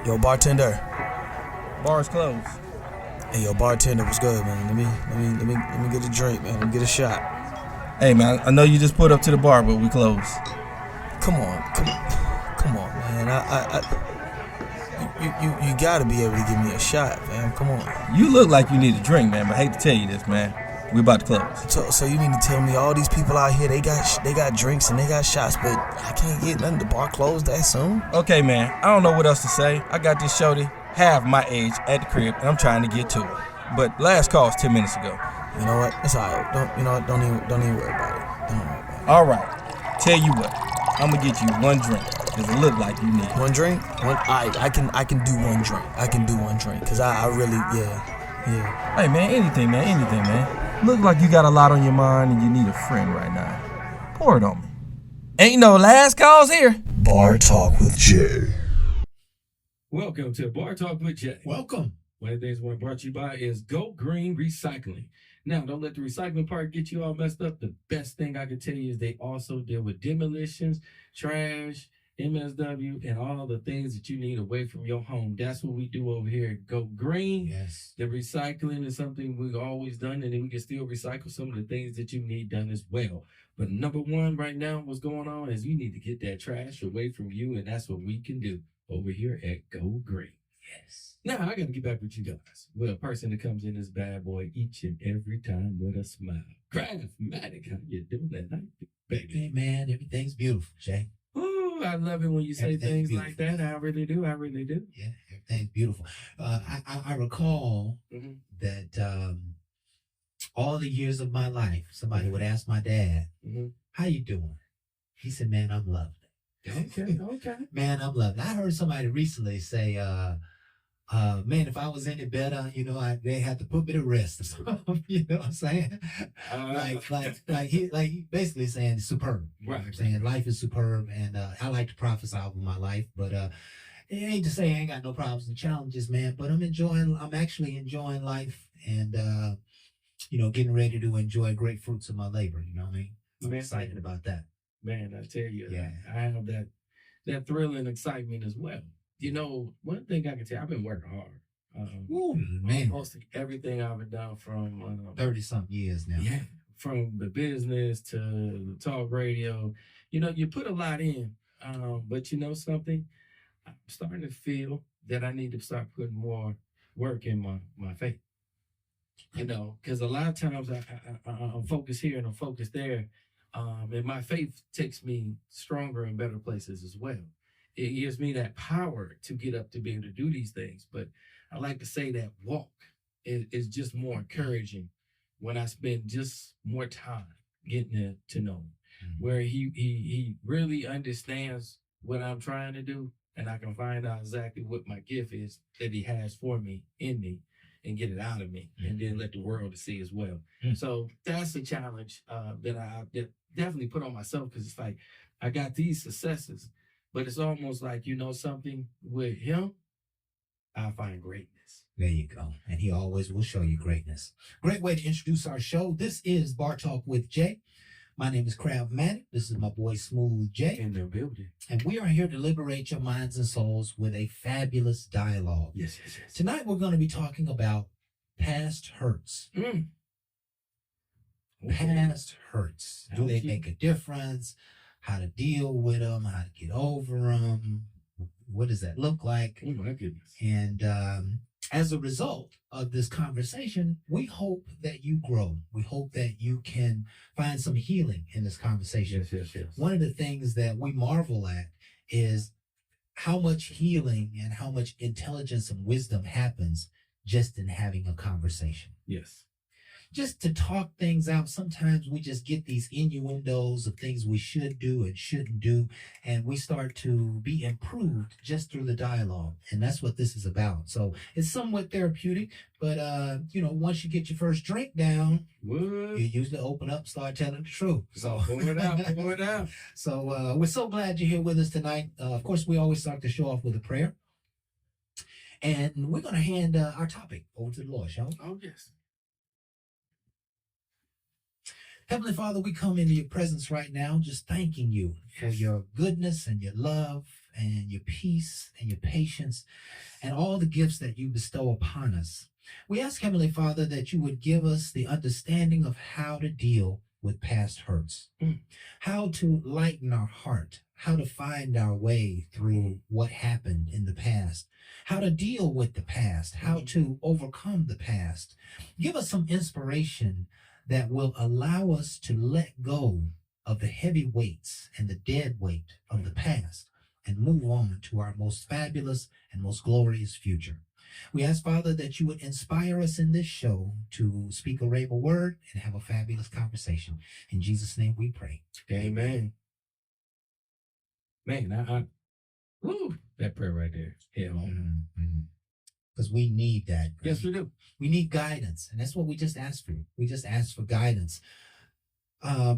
Yo, bartender. Bar's closed. Hey, yo, bartender, what's good, man? Let me get a drink, man. Let me get a shot. Hey, man, I know you just put up to the bar, but we closed. Come on, man. You gotta be able to give me a shot, man. Come on. You look like you need a drink, man, but I hate to tell you this, man. We about to close. So you mean to tell me all these people out here, they got drinks and they got shots, but I can't get nothing. The bar closed that soon? Okay, man, I don't know what else to say. I got this shorty half my age at the crib, and I'm trying to get to her. But last call was 10 minutes ago. You know what? It's alright. Don't even worry about it. Don't worry about it. All right. Tell you what, I'm gonna get you one drink, cause it look like you need one drink. I can do one drink. I can do one drink, cause I really yeah. Hey, man, anything, man. Look like you got a lot on your mind and you need a friend right now. Pour it on me. Ain't no last calls here. Bar Talk with Jay. Welcome to Bar Talk with Jay. Welcome. One of the things we're brought to you by is Go Green Recycling. Now, don't let the recycling part get you all messed up. The best thing I can tell you is they also deal with demolitions, trash, MSW, and all the things that you need away from your home. That's what we do over here at Go Green. Yes. The recycling is something we've always done, and then we can still recycle some of the things that you need done as well. But number one right now, what's going on is you need to get that trash away from you, and that's what we can do over here at Go Green. Yes. Now, I got to get back with you guys. Well, a person that comes in this bad boy each and every time with a smile. Craftmatic, how you doing that night, baby? Hey, man, everything's beautiful, Jay. Oh, I love it when you say things beautiful. like that. I really do. Yeah, everything's beautiful. I recall that all the years of my life, somebody would ask my dad, how you doing? He said, man, I'm loved. Okay. Man, I'm loved. I heard somebody recently say, man, if I was any better, they had to put me to rest or something. You know what I'm saying? Like he basically saying superb. Right. I'm saying life is superb, and I like to prophesy over my life, but it ain't to say I ain't got no problems and challenges, man. But I'm actually enjoying life, and getting ready to enjoy great fruits of my labor. You know what I mean? I'm excited about that. Man, I tell you, Yeah. I have that thrill and excitement as well. You know, one thing I can tell you, I've been working hard. Man. Almost everything I've done from 30-something years now. Yeah, from the business to the talk radio. You put a lot in, but you know something? I'm starting to feel that I need to start putting more work in my faith. Because a lot of times I'm focused here and I'm focused there. And my faith takes me stronger in better places as well. It gives me that power to get up to be able to do these things. But I like to say that walk is just more encouraging when I spend just more time getting to know him, where he really understands what I'm trying to do, and I can find out exactly what my gift is that he has for me, in me, and get it out of me, and then let the world see as well. So that's a challenge that I definitely put on myself, because it's like I got these successes, but it's almost like, something with him, I find greatness. There you go. And he always will show you greatness. Great way to introduce our show. This is Bar Talk with Jay. My name is Craftmatic. This is my boy Smooth Jay. In the building. And we are here to liberate your minds and souls with a fabulous dialogue. Yes. Tonight we're going to be talking about past hurts. Past hurts. Do they make a difference? How to deal with them? How to get over them? What does that look like? Oh, my goodness. And as a result of this conversation, we hope that you grow. We hope that you can find some healing in this conversation. Yes. One of the things that we marvel at is how much healing and how much intelligence and wisdom happens just in having a conversation. Yes. Just to talk things out. Sometimes we just get these innuendos of things we should do and shouldn't do, and we start to be improved just through the dialogue. And that's what this is about. So it's somewhat therapeutic, but once you get your first drink down, you usually open up, start telling the truth. So pour it out. So we're so glad you're here with us tonight. Of course, we always start the show off with a prayer. And we're going to hand our topic over to the Lord, shall we? Oh, yes. Heavenly Father, we come into your presence right now just thanking you for your goodness and your love and your peace and your patience and all the gifts that you bestow upon us. We ask, Heavenly Father, that you would give us the understanding of how to deal with past hurts, how to lighten our heart, how to find our way through what happened in the past, how to deal with the past, how to overcome the past. Give us some inspiration that will allow us to let go of the heavy weights and the dead weight of the past and move on to our most fabulous and most glorious future. We ask, Father, that you would inspire us in this show to speak a rhema word and have a fabulous conversation. In Jesus' name we pray. Amen. Man, woo, that prayer right there. Hit home. Because we need that. Right? Yes, we do. We need guidance. And that's what we just asked for. We just asked for guidance. I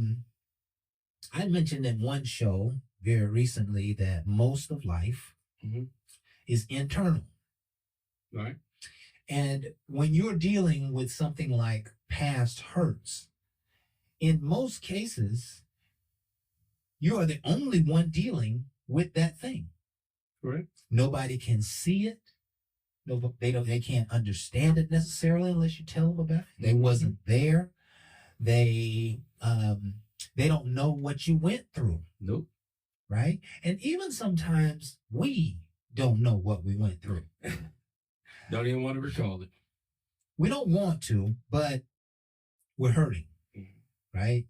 mentioned in one show very recently that most of life is internal. Right. And when you're dealing with something like past hurts, in most cases, you are the only one dealing with that thing. Correct. Nobody can see it. No, they can't understand it necessarily unless you tell them about it. They wasn't there. They don't know what you went through. Nope. Right? And even sometimes we don't know what we went through. Don't even want to recall it. We don't want to, but we're hurting. Right?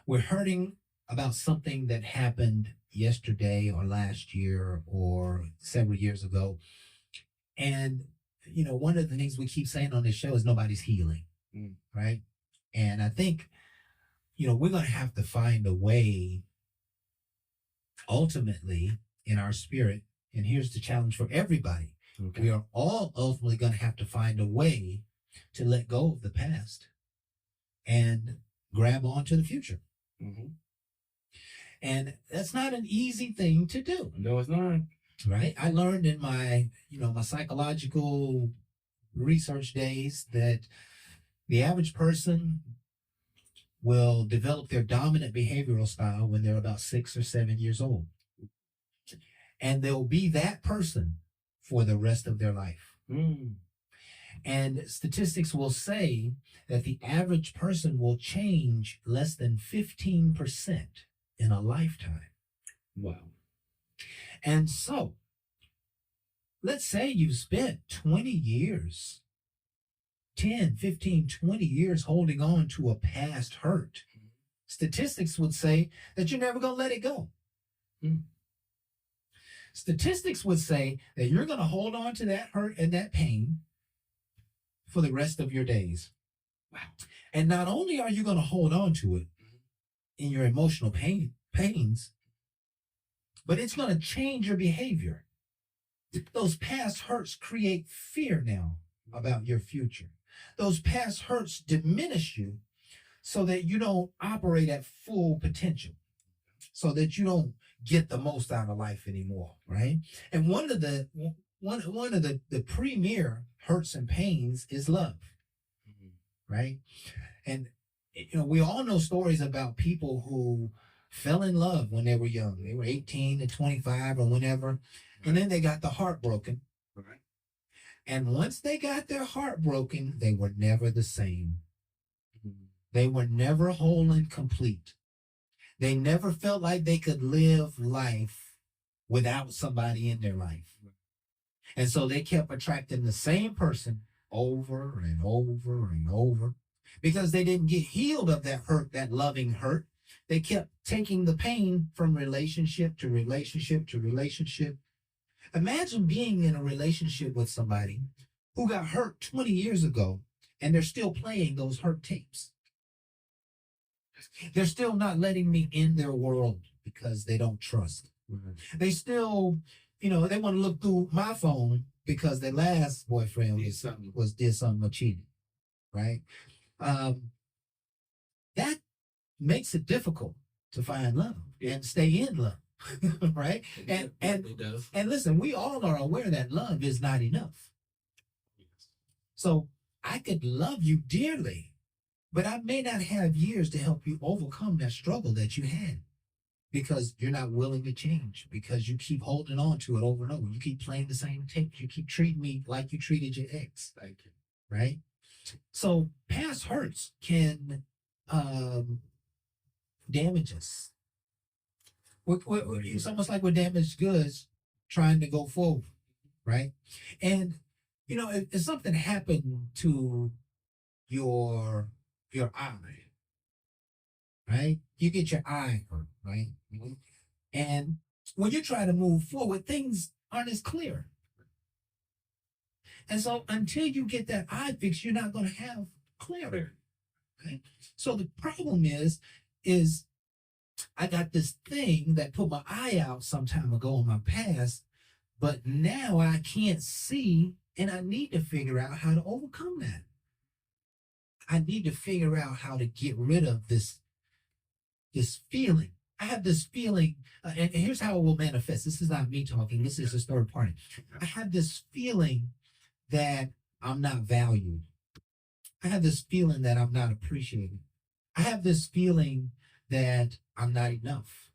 We're hurting about something that happened yesterday or last year or several years ago. And, you know, one of the things we keep saying on this show is nobody's healing. Right? And I think, you know, we're going to have to find a way ultimately in our spirit. And here's the challenge for everybody. Okay. We are all ultimately going to have to find a way to let go of the past and grab onto the future. And that's not an easy thing to do. No, it's not. Right? I learned in my psychological research days that the average person will develop their dominant behavioral style when they're about 6 or 7 years old. And they'll be that person for the rest of their life. And statistics will say that the average person will change less than 15% in a lifetime. Wow. And so, let's say you've spent 20 years, 10, 15, 20 years holding on to a past hurt. Statistics would say that you're never going to let it go. Statistics would say that you're going to hold on to that hurt and that pain for the rest of your days. Wow. And not only are you going to hold on to it in your emotional pains, but it's going to change your behavior. Those past hurts create fear now about your future. Those past hurts diminish you so that you don't operate at full potential, so that you don't get the most out of life anymore, right? And one of the premier hurts and pains is love, right? And you know, we all know stories about people who fell in love when they were young. They were 18 to 25 or whenever, and then they got the heart broken. Right. And once they got their heart broken, they were never the same. They were never whole and complete. They never felt like they could live life without somebody in their life. And so they kept attracting the same person over and over and over because they didn't get healed of that hurt, that loving hurt. They kept taking the pain from relationship to relationship to relationship. Imagine being in a relationship with somebody who got hurt 20 years ago and they're still playing those hurt tapes. They're still not letting me in their world because they don't trust. They still, you know, they want to look through my phone because their last boyfriend did something or cheated, right? That makes it difficult to find love and stay in love, right? And listen, we all are aware that love is not enough. So I could love you dearly, but I may not have years to help you overcome that struggle that you had. because you're not willing to change, because you keep holding on to it over and over. You keep playing the same tapes. You keep treating me like you treated your ex. Thank you. Right? So past hurts can damage us. It's almost like we're damaged goods trying to go forward, right? And you know, if something happened to your eye, right? You get your eye hurt, right? And when you try to move forward, things aren't as clear. And so until you get that eye fixed, you're not going to have clarity. Right? So the problem is I got this thing that put my eye out some time ago in my past, but now I can't see, and I need to figure out how to overcome that. I need to figure out how to get rid of this feeling. I have this feeling, and here's how it will manifest. This is not me talking. This is a third party. I have this feeling that I'm not valued. I have this feeling that I'm not appreciated. I have this feeling that I'm not enough.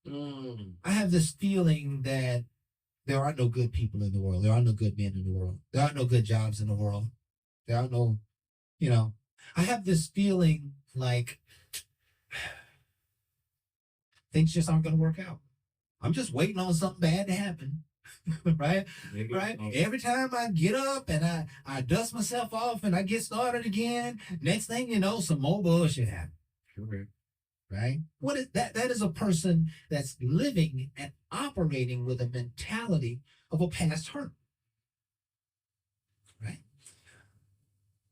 I have this feeling that there are no good people in the world. There are no good men in the world. There are no good jobs in the world. There are no, I have this feeling like things just aren't going to work out. I'm just waiting on something bad to happen. Right? Right? Every time I get up and I dust myself off and I get started again, next thing you know, some more bullshit happens. Sure. Right? What is that? That is a person that's living and operating with a mentality of a past hurt. Right?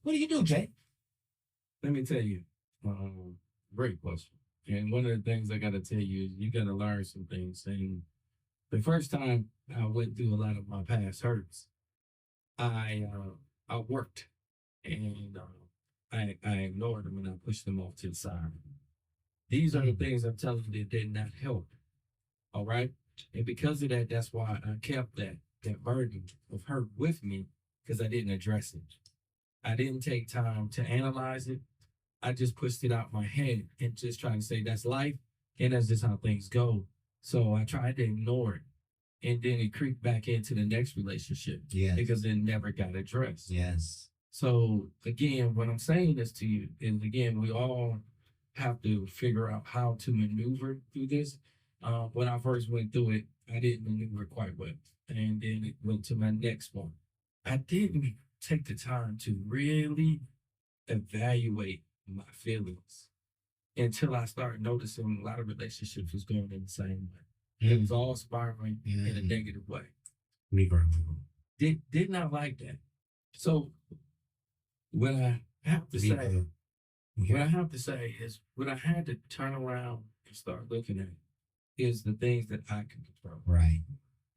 What do you do, Jay? Let me tell you, great question. And one of the things I got to tell you is you got to learn some things. And the first time I went through a lot of my past hurts, I worked and I ignored them and I pushed them off to the side. These are the things I'm telling you that did not help. All right. And because of that, that's why I kept that burden of hurt with me, because I didn't address it. I didn't take time to analyze it. I just pushed it out my head and just trying to say that's life and that's just how things go. So I tried to ignore it. And then it creeped back into the next relationship. Yes. Because it never got addressed. Yes. So again, what I'm saying this to you is, again, we all have to figure out how to maneuver through this. When I first went through it, I didn't maneuver quite well. And then it went to my next one. I didn't take the time to really evaluate my feelings until I started noticing a lot of relationships was going in the same way. It was all spiraling in a negative way. Did not like that. So what I have to say, is what I had to turn around and start looking at is the things that I can control. Right.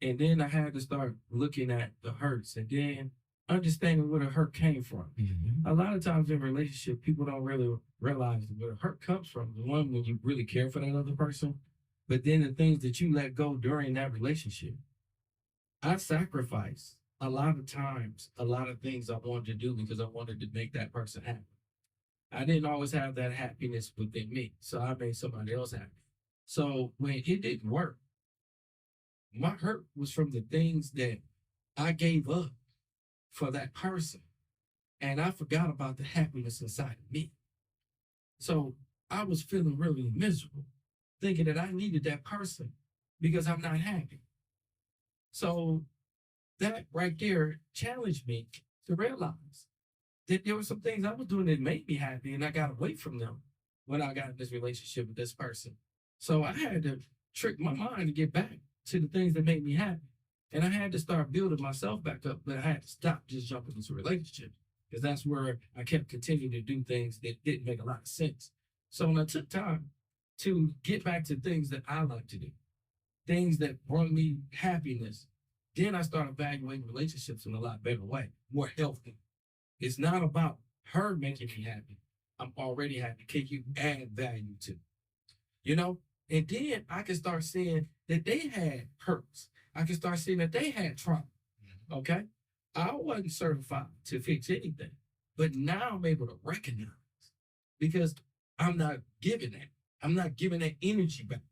And then I had to start looking at the hurts and then understanding where the hurt came from. Mm-hmm. A lot of times in relationship, people don't really realize where the hurt comes from. The one when you really care for that other person, but then the things that you let go during that relationship. I sacrificed a lot of times, a lot of things I wanted to do because I wanted to make that person happy. I didn't always have that happiness within me, so I made somebody else happy. So when it didn't work, my hurt was from the things that I gave up for that person. And I forgot about the happiness inside of me. So I was feeling really miserable, thinking that I needed that person because I'm not happy. So that right there challenged me to realize that there were some things I was doing that made me happy, and I got away from them when I got in this relationship with this person. So I had to trick my mind to get back to the things that made me happy. And I had to start building myself back up, but I had to stop just jumping into relationships, because that's where I kept continuing to do things that didn't make a lot of sense. So when I took time to get back to things that I like to do, things that brought me happiness, then I started evaluating relationships in a lot better way, more healthy. It's not about her making me happy. I'm already happy. Can you add value to? And then I can start seeing that they had hurts. I can start seeing that they had trauma. Okay? I wasn't certified to fix anything, but now I'm able to recognize, because I'm not giving that. I'm not giving that energy back.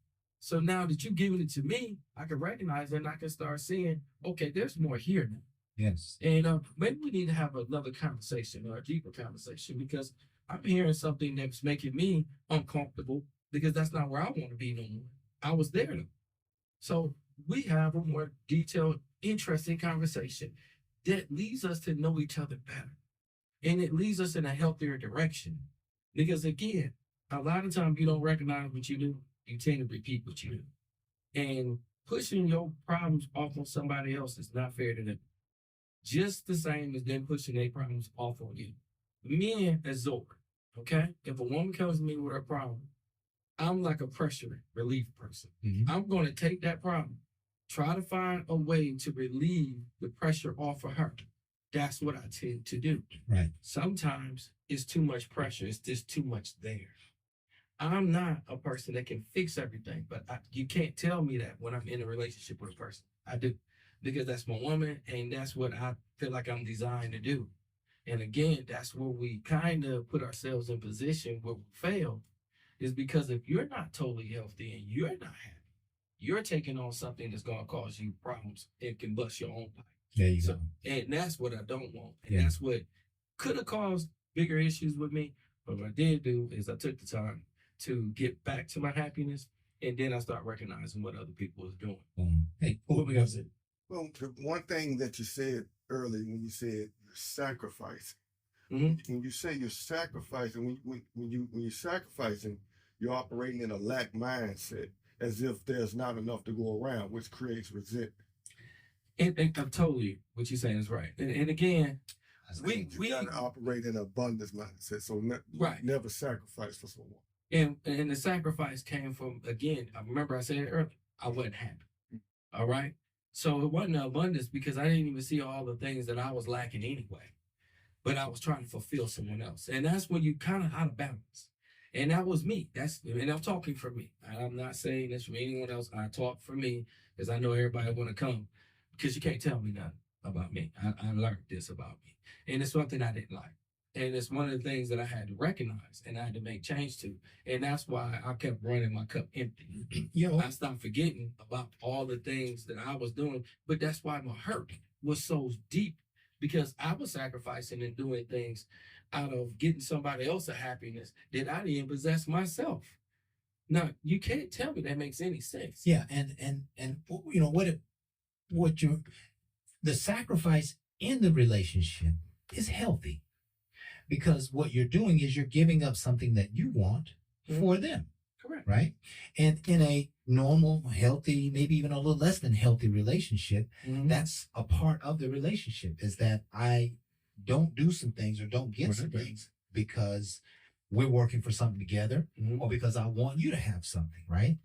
So now that you've given it to me, I can recognize it and I can start seeing, okay, there's more here now. Yes. And maybe we need to have another conversation or a deeper conversation because I'm hearing something that's making me uncomfortable because that's not where I want to be no more. I was there though. So we have a more detailed, interesting conversation that leads us to know each other better. And it leads us in a healthier direction. Because again, a lot of times you don't recognize what you do, you tend to repeat what you do. And pushing your problems off on somebody else is not fair to them. Just the same as them pushing their problems off on you. Men absorb, okay? If a woman comes to me with a problem, I'm like a pressure relief person. Mhm. I'm going to take that problem, try to find a way to relieve the pressure off of her. That's what I tend to do. Right. Sometimes it's too much pressure. It's just too much there. I'm not a person that can fix everything, but you can't tell me that when I'm in a relationship with a person. I do, because that's my woman, and that's what I feel like I'm designed to do. And again, that's where we kind of put ourselves in position where we fail, is because if you're not totally healthy and you're not happy, you're taking on something that's going to cause you problems and can bust your own pipe. There you go. And that's what I don't want. And Yeah. that's what could have caused bigger issues with me. But what I did do is I took the time to get back to my happiness, and then I start recognizing what other people was doing. Hey, What we got to say? Well, the one thing that you said earlier when you said you're sacrificing, Mhm. when you say you're sacrificing, when you're sacrificing, you're operating in a lack mindset, as if there's not enough to go around, which creates resentment. And I'm totally what you're saying is right. And again, we gotta operate in an abundance mindset, so Right. never sacrifice for someone. and the sacrifice came from, again, I remember I said it earlier, I wasn't happy. All right. So it wasn't abundance because I didn't even see all the things that I was lacking anyway. But I was trying to fulfill someone else. And that's when you kind of out of balance. And that was me. And I'm talking for me. I'm not saying this from anyone else. I talk for me because I know everybody want to come, because you can't tell me nothing about me. I learned this about me. And it's something I didn't like. And it's one of the things that I had to recognize and I had to make change to. And that's why I kept running my cup empty. I stopped forgetting about all the things that I was doing. But that's why my hurt was so deep, because I was sacrificing and doing things out of getting somebody else a happiness that I didn't possess myself. Now, you can't tell me that makes any sense. Yeah, and you know the sacrifice in the relationship is healthy, because what you're doing is you're giving up something that you want for them. Correct. Right? And in a normal, healthy, maybe even a little less than healthy relationship, that's a part of the relationship, is that I don't do some things or don't get some things because we're working for something together, or because I want you to have something, right?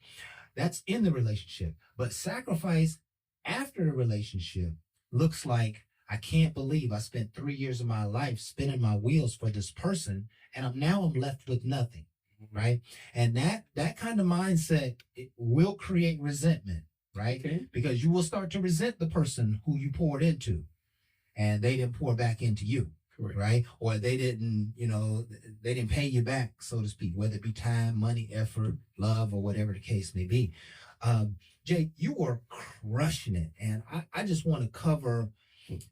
That's in the relationship. But sacrifice after the relationship looks like, I can't believe I spent 3 years of my life spinning my wheels for this person, and I'm left with nothing, right? And that kind of mindset, it will create resentment, right? Okay. Because you will start to resent the person who you poured into, and they didn't pour back into you. Correct. Right? Or they didn't pay you back, so to speak, whether it be time, money, effort, love, or whatever the case may be. Jay, you were crushing it. And I just want to cover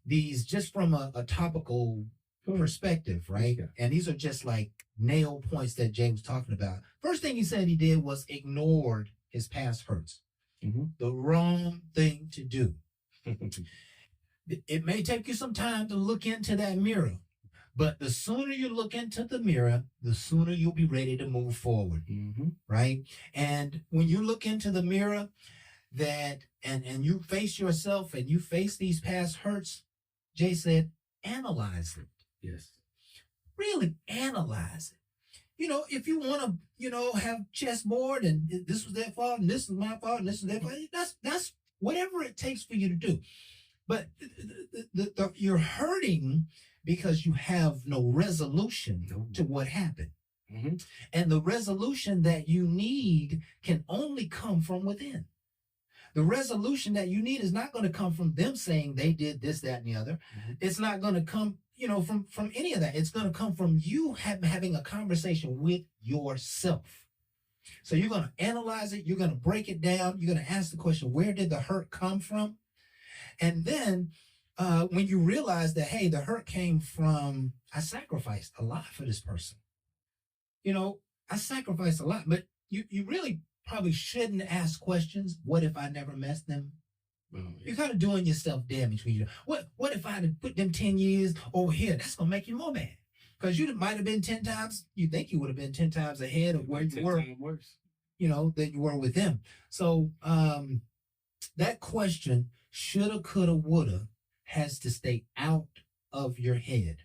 these just from a topical perspective, right? Yeah. And these are just like nail points that Jay was talking about. First thing he said he did was ignored his past hurts. The wrong thing to do. It may take you some time to look into that mirror, but the sooner you look into the mirror, the sooner you'll be ready to move forward, right? And when you look into the mirror, and you face yourself and you face these past hurts, Jay said, analyze it. Yes. Really analyze it. If you want to, have chessboard and this was their fault and this was my fault and this was their fault, that's whatever it takes for you to do. But you're hurting because you have no resolution to what happened. And the resolution that you need can only come from within. The resolution that you need is not going to come from them saying they did this, that, and the other. It's not going to come, from any of that. It's going to come from you having a conversation with yourself. So you're going to analyze it. You're going to break it down. You're going to ask the question, where did the hurt come from? And then when you realize that, hey, the hurt came from, I sacrificed a lot for this person. You know, I sacrificed a lot, but you really probably shouldn't ask questions. What if I never met them? You're kind of doing yourself damage when you. What if I had put them 10 years over here? That's gonna make you more mad because you might have been 10 times. You think you would have been 10 times ahead of where you were. Worse. You know than you were with them. So that question, shoulda, coulda, woulda, has to stay out of your head,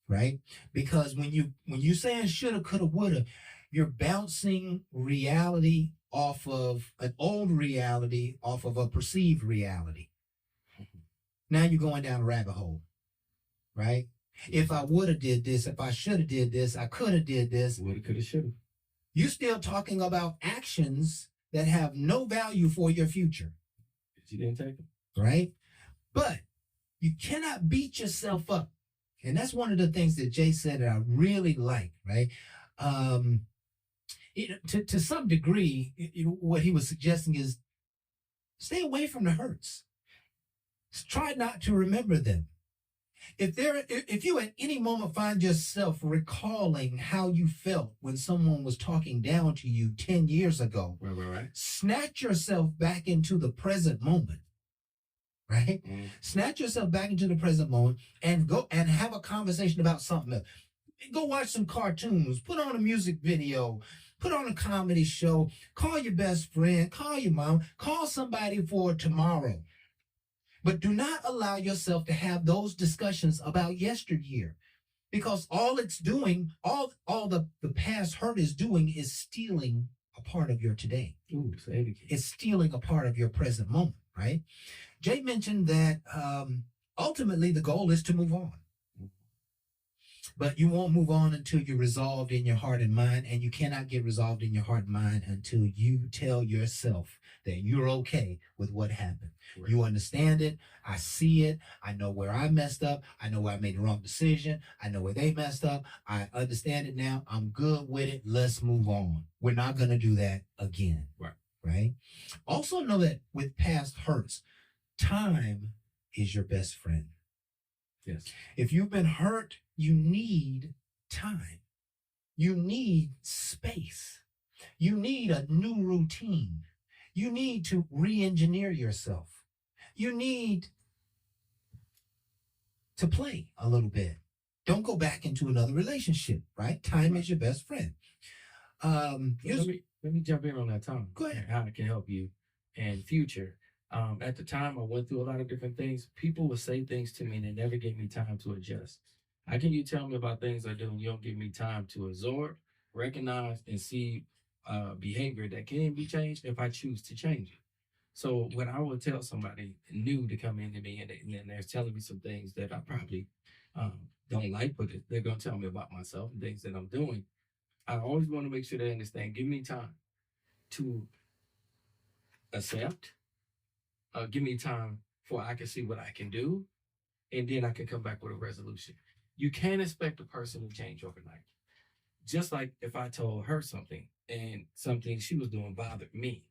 right? Because when you saying shoulda, coulda, woulda, you're bouncing reality off of an old reality, off of a perceived reality. Now you're going down a rabbit hole, right? If I would have did this, if I should have did this, I could have did this. Woulda, coulda, shoulda. You're still talking about actions that have no value for your future. You didn't take them. Right? But you cannot beat yourself up. And that's one of the things that Jay said that I really like, right? To some degree, what he was suggesting is stay away from the hurts. Try not to remember them. If you at any moment find yourself recalling how you felt when someone was talking down to you 10 years ago, right. Snatch yourself back into the present moment, right? Snatch yourself back into the present moment and go and have a conversation about something else. Go watch some cartoons, put on a music video, put on a comedy show, call your best friend, call your mom, call somebody for tomorrow. But do not allow yourself to have those discussions about yesteryear, because all it's doing, all the past hurt is doing is stealing a part of your today. Ooh, say it again. It's stealing a part of your present moment, right? Jay mentioned that ultimately the goal is to move on. But you won't move on until you're resolved in your heart and mind, and you cannot get resolved in your heart and mind until you tell yourself that you're okay with what happened. Right. You understand it. I see it. I know where I messed up. I know where I made the wrong decision. I know where they messed up. I understand it now. I'm good with it. Let's move on. We're not going to do that again. Right? Also know that with past hurts, time is your best friend. Yes. If you've been hurt, you need time. You need space. You need a new routine. You need to re-engineer yourself. You need to play a little bit. Don't go back into another relationship, right? Time is your best friend. Let me jump in on that, Tom. Go ahead. And how it can help you in future. At the time, I went through a lot of different things. People would say things to me and they never gave me time to adjust. How can you tell me about things I do and you don't give me time to absorb, recognize, and see behavior that can be changed if I choose to change it? So when I would tell somebody new to come into me and then they're telling me some things that I probably don't like, but they're going to tell me about myself and things that I'm doing, I always want to make sure they understand, give me time to accept, give me time for I can see what I can do, and then I can come back with a resolution. You can't expect a person to change overnight. Just like if I told her something and something she was doing bothered me,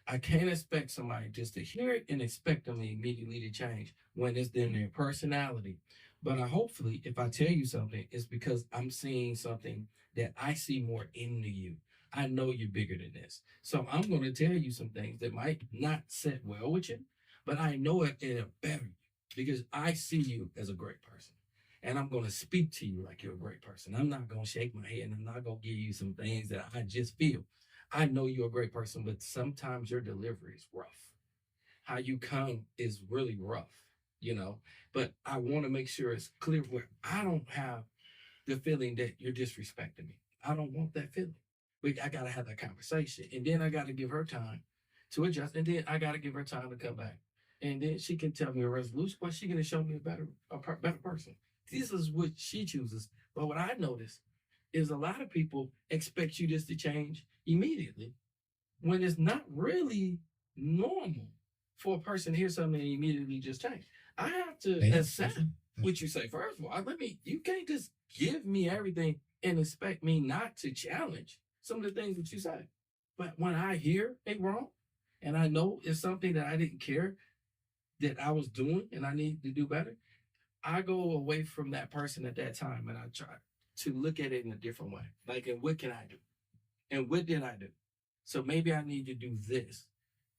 I can't expect somebody just to hear it and expect them immediately to change when it's in their personality. But hopefully, if I tell you something, it's because I'm seeing something that I see more into you. I know you're bigger than this. So I'm going to tell you some things that might not sit well with you, but I know it'll better you because I see you as a great person. And I'm going to speak to you like you're a great person. I'm not going to shake my head and I'm not going to give you some things that I just feel. I know you're a great person, but sometimes your delivery is rough. How you come is really rough, but I want to make sure it's clear where I don't have the feeling that you're disrespecting me. I don't want that feeling. But I got to have that conversation. And then I got to give her time to adjust. And then I got to give her time to come back. And then she can tell me a resolution, but she's going to show me a better person. This is what she chooses. But what I notice is a lot of people expect you just to change immediately when it's not really normal for a person to hear something and immediately just change. I have to accept what you say. First of all, you can't just give me everything and expect me not to challenge some of the things that you say. But when I hear it wrong, and I know it's something that I didn't care that I was doing and I need to do better, I go away from that person at that time and I try to look at it in a different way. Like, and what can I do? And what did I do? So maybe I need to do this.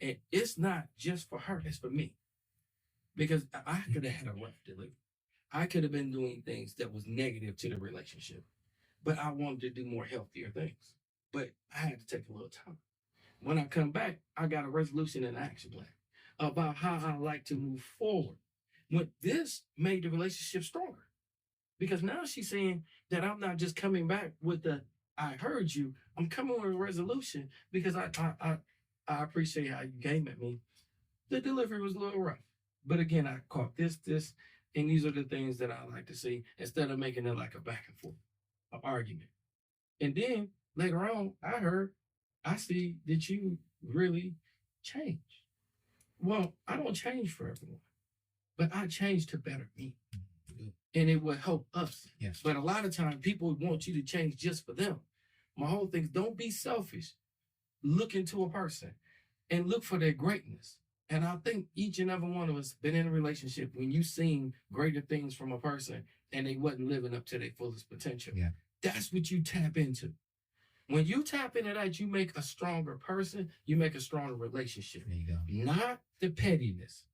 And it's not just for her, it's for me. Because I could have had a rough delivery. I could have been doing things that was negative to the relationship. But I wanted to do more healthier things. But I had to take a little time. When I come back, I got a resolution and action plan about how I like to move forward. When this made the relationship stronger. Because now she's saying that I'm not just coming back with the I heard you. I'm coming with a resolution because I appreciate how you came at me. The delivery was a little rough. But again, I caught this, and these are the things that I like to see instead of making it like a back and forth, an argument. And then later on, I see that you really change. Well, I don't change for everyone, but I change to better me. And it will help us. Yes. But a lot of times people want you to change just for them. My whole thing is don't be selfish. Look into a person and look for their greatness. And I think each and every one of us been in a relationship when you seen greater things from a person and they wasn't living up to their fullest potential. Yeah. That's what you tap into. When you tap into that, you make a stronger person, you make a stronger relationship. There you go. Not the pettiness.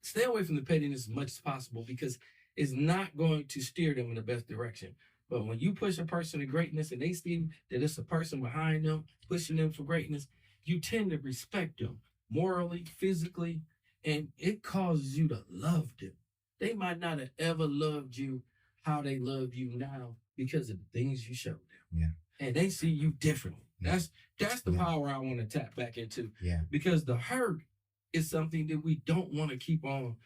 Stay away from the pettiness as much as possible because it's not going to steer them in the best direction. But when you push a person to greatness and they see that it's a person behind them, pushing them for greatness, you tend to respect them morally, physically, and it causes you to love them. They might not have ever loved you how they love you now because of the things you showed them. Yeah. And they see you differently. Yeah. That's the power I want to tap back into. Yeah. Because the hurt is something that we don't want to keep on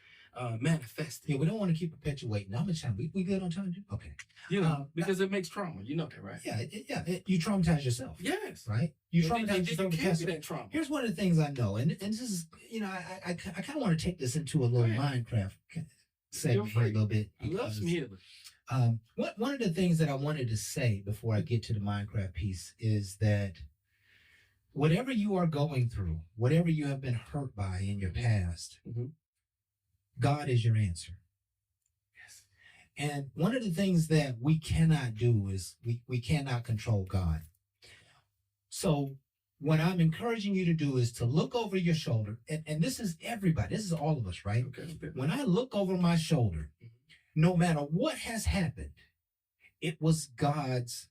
manifesting. Yeah, we don't want to keep perpetuating. How much time? We good on time? Okay. You know, because it makes trauma. You know that, right? Yeah, you traumatize yourself. Yes. Right? You And then traumatize you yourself. carry that trauma. Here's one of the things I know, and this is, I kind of want to take this into a little Minecraft segment here a little bit. I love some healing. One of the things that I wanted to say before I get to the Minecraft piece is that whatever you are going through, whatever you have been hurt by in your past, God is your answer. Yes. And one of the things that we cannot do is we cannot control God. So what I'm encouraging you to do is to look over your shoulder, and this is everybody, this is all of us, right? Okay. When I look over my shoulder, no matter what has happened, it was God's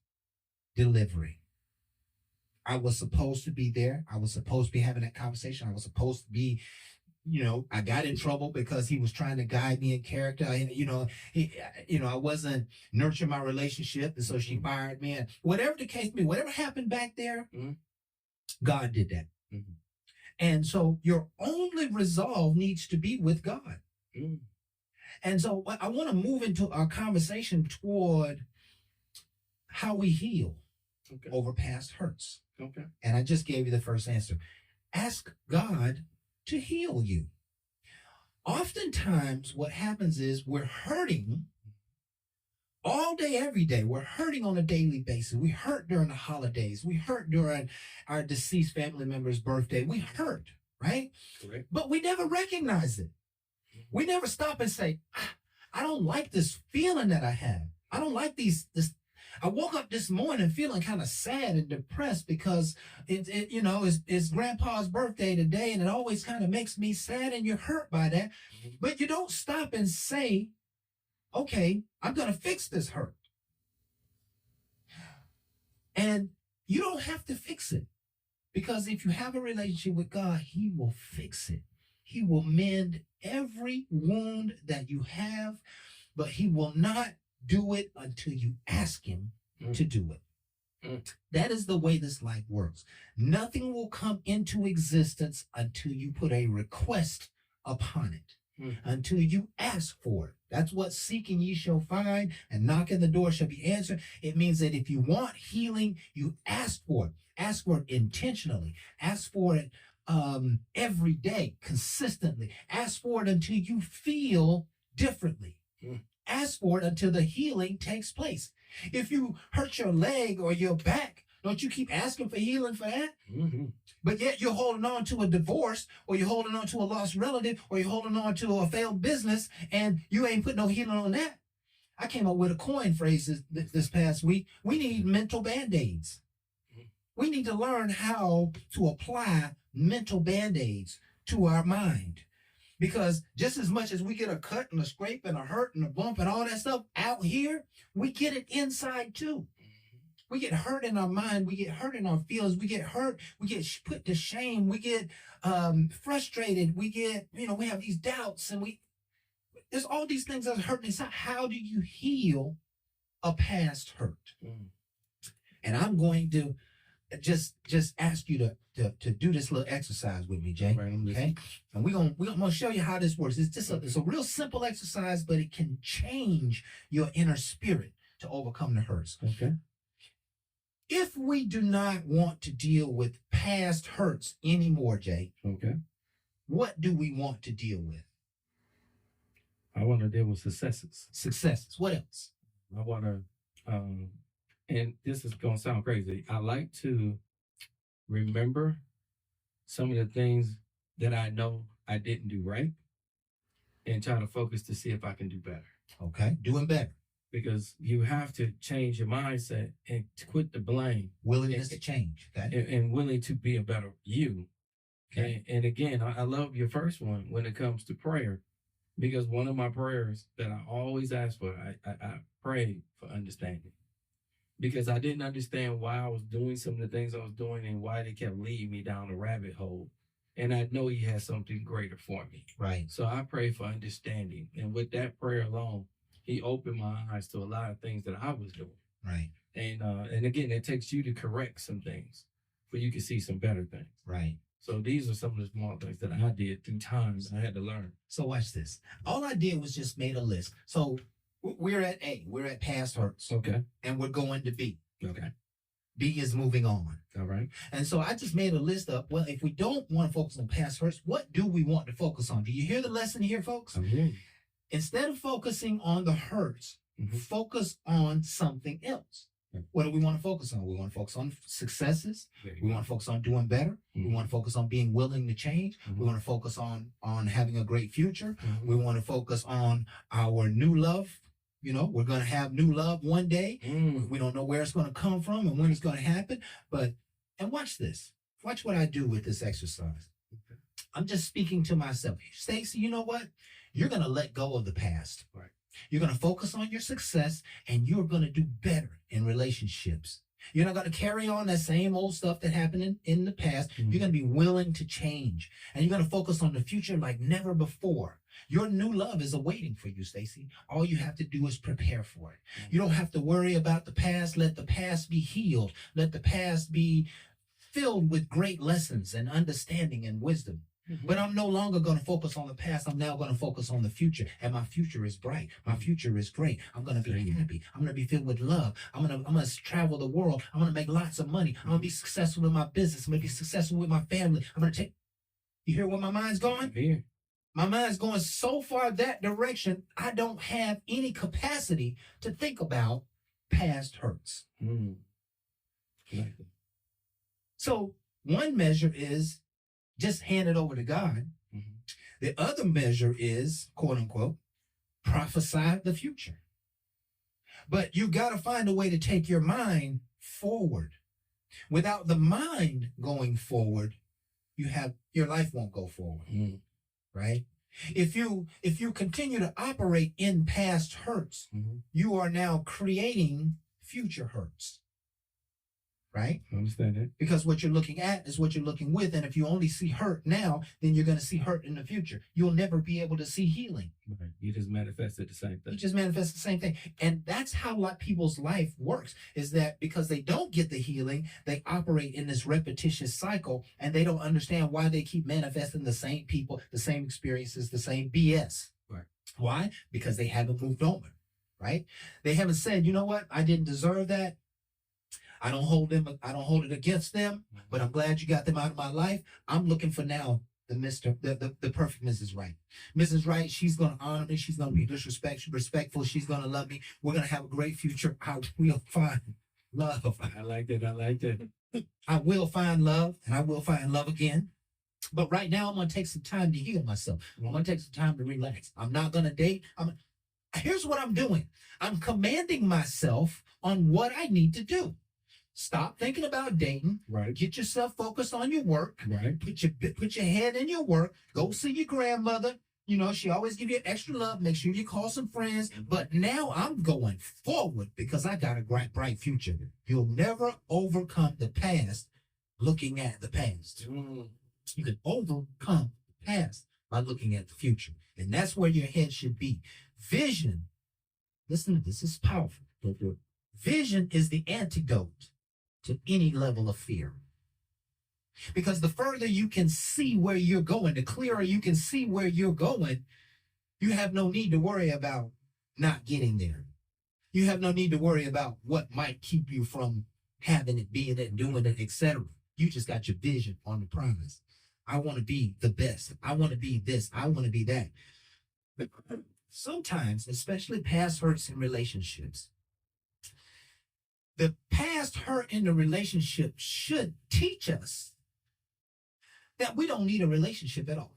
delivery. I was supposed to be there. I was supposed to be having that conversation. I was supposed to be, I got in trouble because he was trying to guide me in character. And, I wasn't nurturing my relationship. And so she fired me. And whatever the case may be, whatever happened back there, God did that. And so your only resolve needs to be with God. And so I want to move into our conversation toward how we heal over past hurts. Okay. And I just gave you the first answer. Ask God to heal you. Oftentimes what happens is we're hurting all day, every day. We're hurting on a daily basis. We hurt during the holidays. We hurt during our deceased family member's birthday. We hurt, right? Correct. But we never recognize it. We never stop and say, I don't like this feeling that I have. I don't like this. I woke up this morning feeling kind of sad and depressed because it's grandpa's birthday today, and it always kind of makes me sad, and you're hurt by that. But you don't stop and say, okay, I'm going to fix this hurt. And you don't have to fix it, because if you have a relationship with God, he will fix it. He will mend every wound that you have, but he will not do it until you ask him to do it. That is the way this life works. Nothing will come into existence until you put a request upon it, until you ask for it. That's what seeking ye shall find, and knocking the door shall be answered. It means that if you want healing, you ask for it. Ask for it intentionally. Ask for it every day, consistently. Ask for it until you feel differently. Ask for it until the healing takes place. If you hurt your leg or your back Don't you keep asking for healing for that? Mm-hmm. But yet you're holding on to a divorce, or you're holding on to a lost relative, or you're holding on to a failed business, and you ain't put no healing on that. I came up with a coin phrase this past week. We need mental band-aids. We need to learn how to apply mental band-aids to our mind. Because just as much as we get a cut and a scrape and a hurt and a bump and all that stuff out here, we get it inside too. We get hurt in our mind. We get hurt in our feelings. We get hurt. We get put to shame. We get frustrated. We get, we have these doubts, and there's all these things that are hurting inside. How do you heal a past hurt? And I'm going to just ask you to do this little exercise with me, Jay. Right, okay? And we're gonna show you how this works. It's a real simple exercise, but it can change your inner spirit to overcome the hurts. Okay. If we do not want to deal with past hurts anymore, Jay, Okay. what do we want to deal with? I want to deal with successes. Successes. What else? I want to, and this is going to sound crazy. I like to remember some of the things that I know I didn't do right and try to focus to see if I can do better. Okay. Doing better. Because you have to change your mindset and to quit the blame. Willingness to change. Okay. And willing to be a better you. Okay. And again, I love your first one when it comes to prayer, because one of my prayers that I always ask for, I prayed for understanding, because I didn't understand why I was doing some of the things I was doing and why they kept leading me down a rabbit hole. And I know he has something greater for me. Right. So I pray for understanding. And with that prayer alone, he opened my eyes to a lot of things that I was doing. Right. And again, it takes you to correct some things for you can see some better things. Right. So these are some of the small things that I did through times I had to learn. So watch this. All I did was just made a list. So we're at A. We're at past hurts. Okay. And we're going to B. Okay. B is moving on. All right. And so I just made a list of, well, if we don't want to focus on past hurts, what do we want to focus on? Do you hear the lesson here, folks? I'm here. Instead of focusing on the hurts, focus on something else. What do we want to focus on? We want to focus on successes. We want to focus on doing better. We want to focus on being willing to change. We want to focus on having a great future. We want to focus on our new love. We're going to have new love one day. We don't know where it's going to come from and when it's going to happen. And watch this. Watch what I do with this exercise. I'm just speaking to myself. Stacey, you know what? You're going to let go of the past. Right. You're going to focus on your success, and you're going to do better in relationships. You're not going to carry on that same old stuff that happened in the past. You're going to be willing to change, and you're going to focus on the future like never before. Your new love is awaiting for you, Stacey. All you have to do is prepare for it. You don't have to worry about the past. Let the past be healed. Let the past be filled with great lessons and understanding and wisdom. But I'm no longer going to focus on the past. I'm now going to focus on the future. And my future is bright. My future is great. I'm going to be happy. I'm going to be filled with love. I'm going to travel the world. I'm going to make lots of money. I'm going to be successful in my business. I'm going to be successful with my family. You hear where my mind's going? Here. My mind's going so far that direction, I don't have any capacity to think about past hurts. So one measure is just hand it over to God. The other measure is, quote unquote, prophesy the future. But you got to find a way to take your mind forward. Without the mind going forward, your life won't go forward. Right? If you continue to operate in past hurts, you are now creating future hurts. Right? I understand that. Because what you're looking at is what you're looking with. And if you only see hurt now, then you're going to see hurt in the future. You'll never be able to see healing. Right. You just manifested the same thing. You just manifest the same thing. And that's how people's life works, is that because they don't get the healing, they operate in this repetitious cycle, and they don't understand why they keep manifesting the same people, the same experiences, the same BS. Right. Why? Because they haven't moved on. Right? They haven't said, you know what? I didn't deserve that. I don't hold it against them, but I'm glad you got them out of my life. I'm looking for now the perfect Mrs. Right. Mrs. Right, she's going to honor me. She's going to be respectful. She's going to love me. We're going to have a great future. We'll Love. I like that. I like that. I will find love, and I will find love again. But right now, I'm gonna take some time to heal myself. I'm gonna take some time to relax. I'm not gonna date. Here's what I'm doing. I'm commanding myself on what I need to do. Stop thinking about dating. Right. Get yourself focused on your work. Right. Put your head in your work. Go see your grandmother. You know, she always give you extra love. Make sure you call some friends. But now I'm going forward because I got a bright future. You'll never overcome the past looking at the past. You can overcome the past by looking at the future. And that's where your head should be. Vision, listen, this is powerful. Vision is the antidote to any level of fear. Because the further you can see where you're going, the clearer you can see where you're going, you have no need to worry about not getting there. You have no need to worry about what might keep you from having it, being it, doing it, etc. You just got your vision on the prize. I want to be the best. I want to be this. I want to be that. But sometimes, especially past hurts in relationships, the past hurt in the relationship should teach us that we don't need a relationship at all.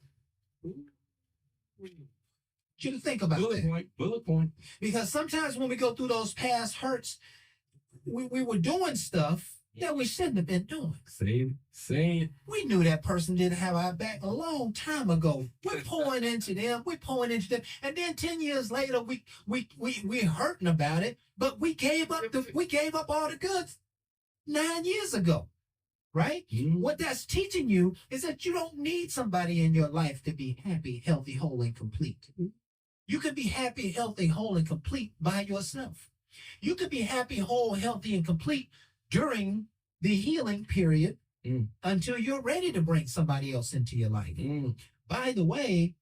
You think about that. Bullet point. Because sometimes when we go through those past hurts, we were doing stuff that we shouldn't have been doing. Saying. We knew that person didn't have our back a long time ago. We're pouring into them. And then 10 years later, we're hurting about it, but we gave up all the goods 9 years ago. Right? Mm-hmm. What that's teaching you is that you don't need somebody in your life to be happy, healthy, whole, and complete. You can be happy, healthy, whole, and complete by yourself. You can be happy, whole, healthy, and complete during the healing period until you're ready to bring somebody else into your life. By the way,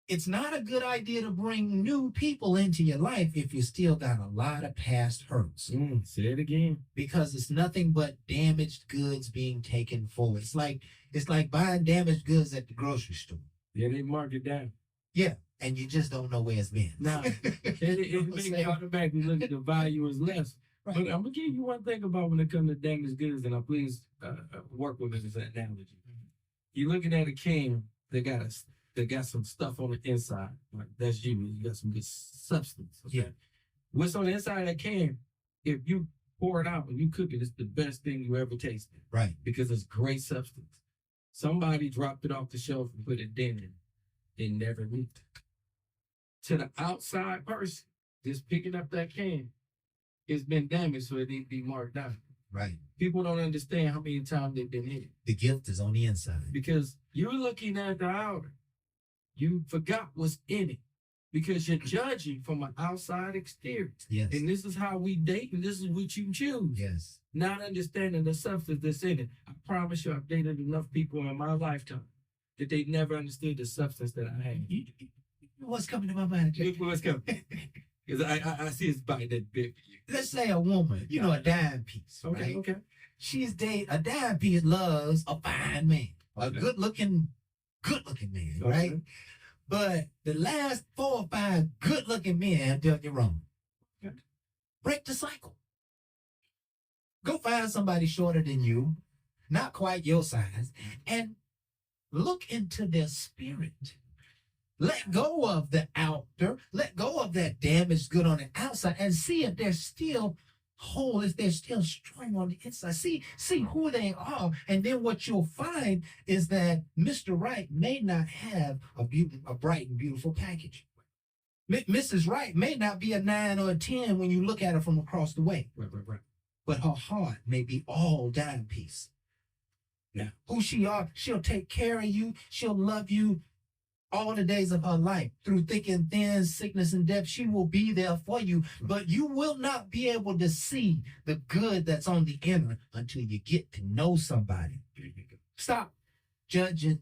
it's not a good idea to bring new people into your life if you still got a lot of past hurts. Say it again. Because it's nothing but damaged goods being taken forward. It's like buying damaged goods at the grocery store. Yeah, they mark it down. Yeah, and you just don't know where it's been. Nah, it makes you automatically look at the value as less. Right. But I'm gonna give you one thing about when it comes to damaged goods, and I please work with this analogy. You're looking at a can that got some stuff on the inside. Like that's you got some good substance. Okay? Yeah. What's on the inside of that can, if you pour it out and you cook it, it's the best thing you ever tasted. Right. Because it's great substance. Somebody dropped it off the shelf and put a dent in it. It never leaked. To the outside person just picking up that can, it's been damaged, so it need to be marked down. Right. People don't understand how many times they've been hit. The gift is on the inside. Because you're looking at the outer. You forgot what's in it. Because you're judging from an outside exterior. Yes. And this is how we date, and this is what you choose. Yes. Not understanding the substance that's in it. I promise you, I've dated enough people in my lifetime that they never understood the substance that I had. What's coming to my mind? What's coming? Because I see it's about that big for you. Let's say a woman, a dime piece, Okay, right? okay. A dime piece loves a fine man, a Okay. good looking man, Okay. right? But the last 4 or 5 good looking men have done you wrong. Okay. Break the cycle. Go find somebody shorter than you, not quite your size, and look into their spirit. Let go of the outer, let go of that damaged good on the outside, and see if they're still whole, if they're still strong on the inside. See who they are, and then what you'll find is that Mr. Right may not have a bright and beautiful package. Mrs. Right may not be a 9 or a 10 when you look at her from across the way. Right. But her heart may be all dime piece. Yeah. Who she are, she'll take care of you, she'll love you all the days of her life. Through thick and thin, sickness and death, she will be there for you. But you will not be able to see the good that's on the inner until you get to know somebody. Stop judging.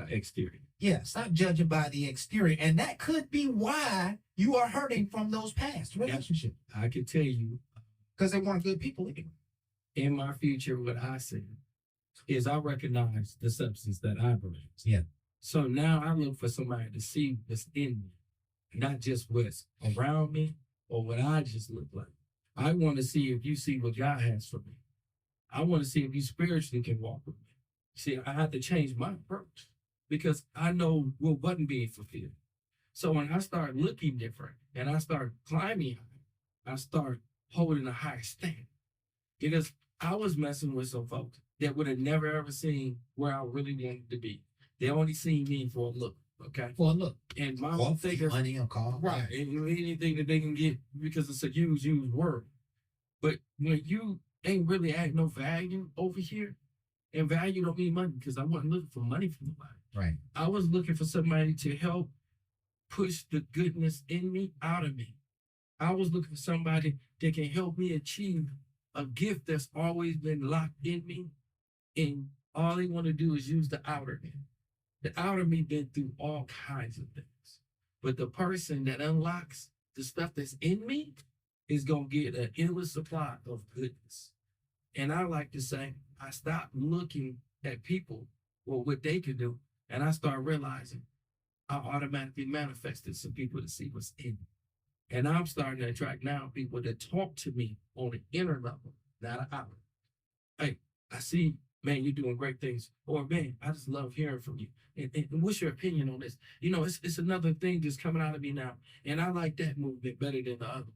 Exterior. Yeah, stop judging by the exterior. And that could be why you are hurting from those past relationships. I can tell you, Because they weren't good people anyway. in my future, what I say is I recognize the substance that I bring. Yeah. So now I look for somebody to see what's in me, not just what's around me or what I just look like. I want to see if you see what God has for me. I want to see if you spiritually can walk with me. See, I had to change my approach because I know what wasn't being fulfilled. So when I start looking different and I start climbing high, I start holding a higher standard because I was messing with some folks that would have never ever seen where I really wanted to be. They only seen me for a look, okay? For a look. And my Or thing is, money or car. right, and anything that they can get because it's a used word. But when you ain't really add no value over here, and value don't mean money because I wasn't looking for money from nobody. Right. I was looking for somebody to help push the goodness in me out of me. I was looking for somebody that can help me achieve a gift that's always been locked in me. And all they want to do is use the outer me. The outer me been through all kinds of things. But the person that unlocks the stuff that's in me is going to get an endless supply of goodness. And I like to say, I stopped looking at people or what they could do, and I start realizing I automatically manifested some people to see what's in me. And I'm starting to attract now people that talk to me on the inner level, not an outer. Hey, I see, man, you're doing great things. Or, man, I just love hearing from you. And what's your opinion on this? You know, it's another thing that's coming out of me now. And I like that movement better than the other.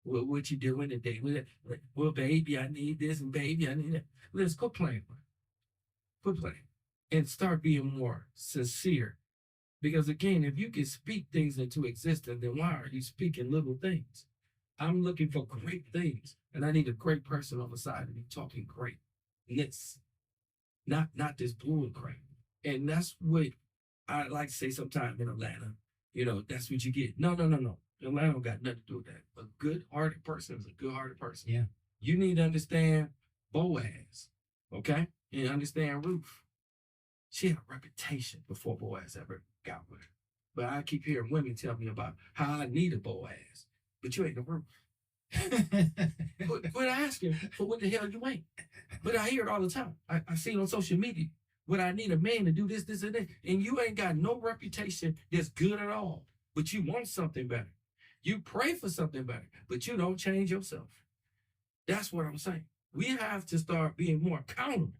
Well, what you doing today? Well, baby, I need this, and baby, I need that. Let's go playing. Quit playing. And start being more sincere. Because again, if you can speak things into existence, then why are you speaking little things? I'm looking for great things, and I need a great person on the side of me talking greatness, not this bull crap. And that's what I like to say sometimes in Atlanta. You know, that's what you get. No. Atlanta don't got nothing to do with that. A good-hearted person is a good-hearted person. Yeah. You need to understand Boaz, okay? And understand Ruth. She had a reputation before Boaz ever got with her. But I keep hearing women tell me about how I need a Boaz, but you ain't the Ruth. Quit asking for what the hell you ain't. But I hear it all the time. I see it on social media. But I need a man to do this, and that. And you ain't got no reputation that's good at all. But you want something better. You pray for something better, but you don't change yourself. That's what I'm saying. We have to start being more accountable.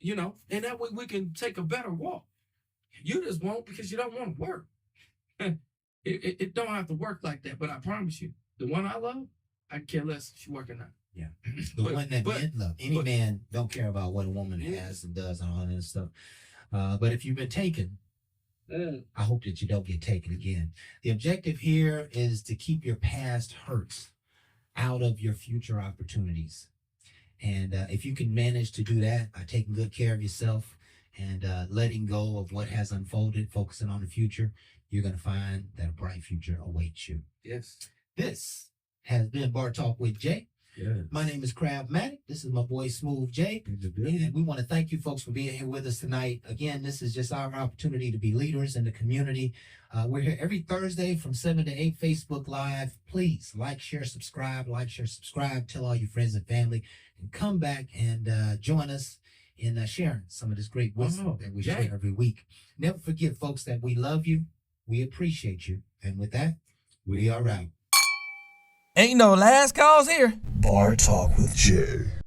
You know, and that way we can take a better walk. You just won't because you don't want to work. It don't have to work like that, but I promise you, the one I love, I care less if she's working out. Yeah. The one that men love. Any man don't care about what a woman has and does and all that stuff. But if you've been taken, I hope that you don't get taken again. The objective here is to keep your past hurts out of your future opportunities. And if you can manage to do that by taking good care of yourself and letting go of what has unfolded, focusing on the future, you're going to find that a bright future awaits you. Yes. This has been Bar Talk with Jay. Yes. My name is Crabmatic. This is my boy Smooth J. And we want to thank you folks for being here with us tonight. Again, this is just our opportunity to be leaders in the community. We're here every Thursday from 7 to 8 Facebook Live. Please like, share, subscribe. Tell all your friends and family. And come back and join us in sharing some of this great wisdom that we share every week. Never forget, folks, that we love you. We appreciate you. And with that, we are out. Ain't no last calls here. Bar Talk with Jay.